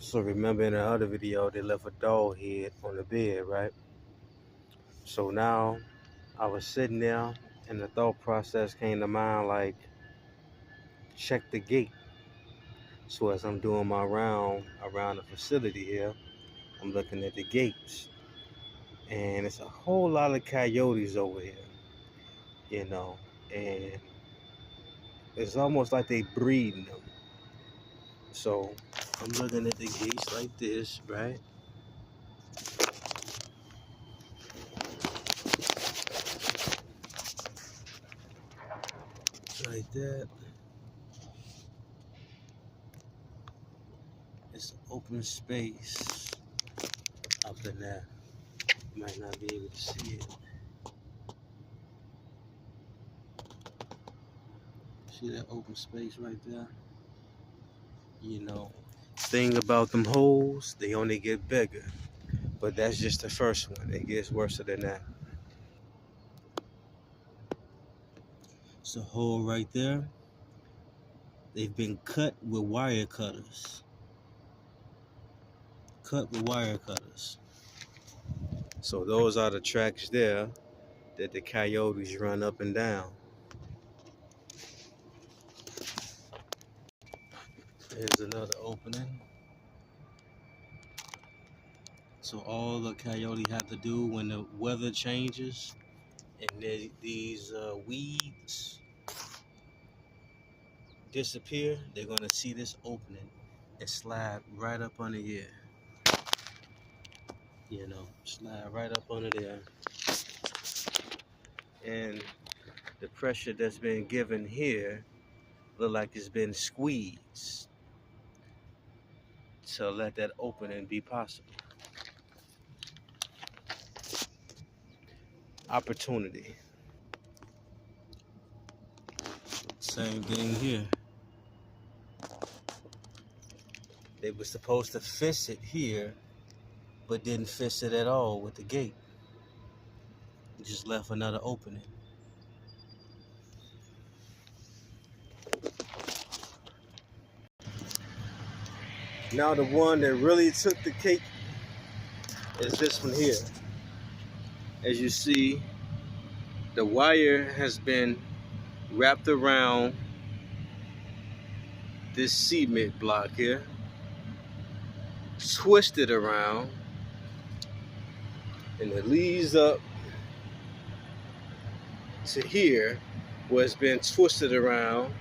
So remember in the other video, they left a dog head on the bed, right? So now I was sitting there and the thought process came to mind like, check the gate. So as I'm doing my round around the facility here, I'm looking at the gates. And it's a whole lot of coyotes over here, you know, and it's almost like they breeding them. So I'm looking at the gates like this, right? Like that. It's open space up in there. You might not be able to see it. See that open space right there? You know, thing about them holes, they only get bigger. But that's just the first one. It gets worse than that. It's a hole right there. They've been cut with wire cutters. Cut with wire cutters. So those are the tracks there that the coyotes run up and down. Here's another opening. So all the coyote have to do when the weather changes and these weeds disappear, they're gonna see this opening and slide right up under here. You know, slide right up under there. And the pressure that's been given here look like it's been squeezed to let that opening be possible. Opportunity. Same thing here. They were supposed to fix it here, but didn't fix it at all with the gate. Just left another opening. Now the one that really took the cake is this one here. As you see, the wire has been wrapped around this cement block here, twisted around, and it leads up to here where it's been twisted around,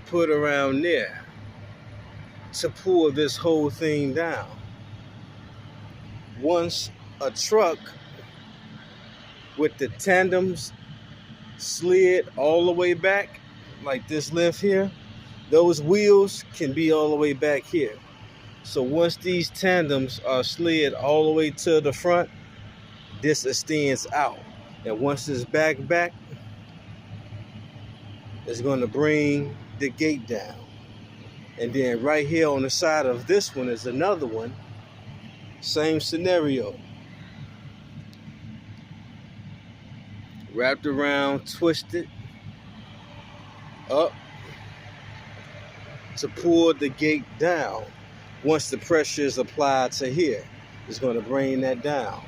put around there to pull this whole thing down. Once a truck with the tandems slid all the way back, like this length here, those wheels can be all the way back here. So once these tandems are slid all the way to the front, this extends out. And once it's back, it's going to bring the gate down. And then right here on the side of this one is another one. Same scenario. Wrapped around, twisted up to pull the gate down. Once the pressure is applied to here, it's going to bring that down.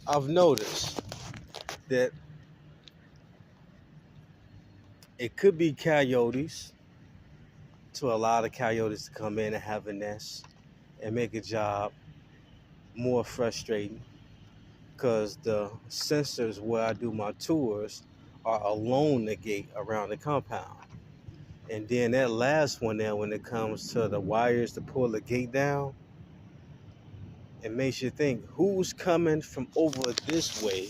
I've noticed that it could be coyotes, to allow the coyotes to come in and have a nest and make a job more frustrating, because the sensors where I do my tours are along the gate around the compound. And then that last one there, when it comes to the wires to pull the gate down, it makes you think, who's coming from over this way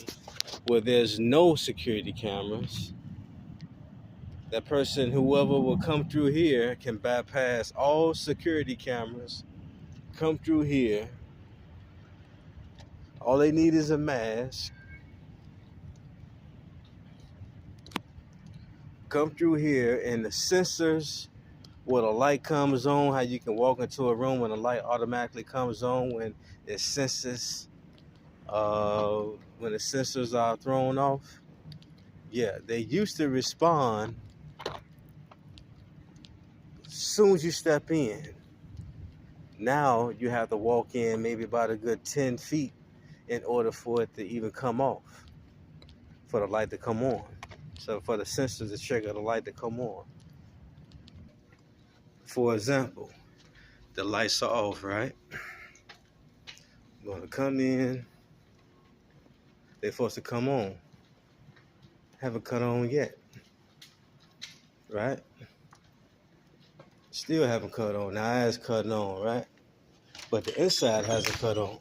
where there's no security cameras? That person, whoever will come through here, can bypass all security cameras, come through here. All they need is a mask. Come through here, and the sensors, where the light comes on, how you can walk into a room and the light automatically comes on when it senses, when the sensors are thrown off. Yeah, they used to respond soon as you step in, now you have to walk in maybe about a good 10 feet in order for it to even come off, for the light to come on. So for the sensors to trigger the light to come on. For example, the lights are off, right? I'm gonna come in, they're supposed to come on. Haven't cut on yet, right? Still haven't cut on. Now it's cutting on, right? But the inside hasn't cut on.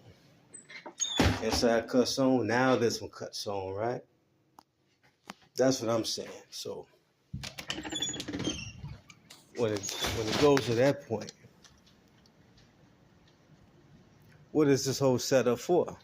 Inside cuts on, now this one cuts on, right? That's what I'm saying. So when it goes to that point, what is this whole setup for?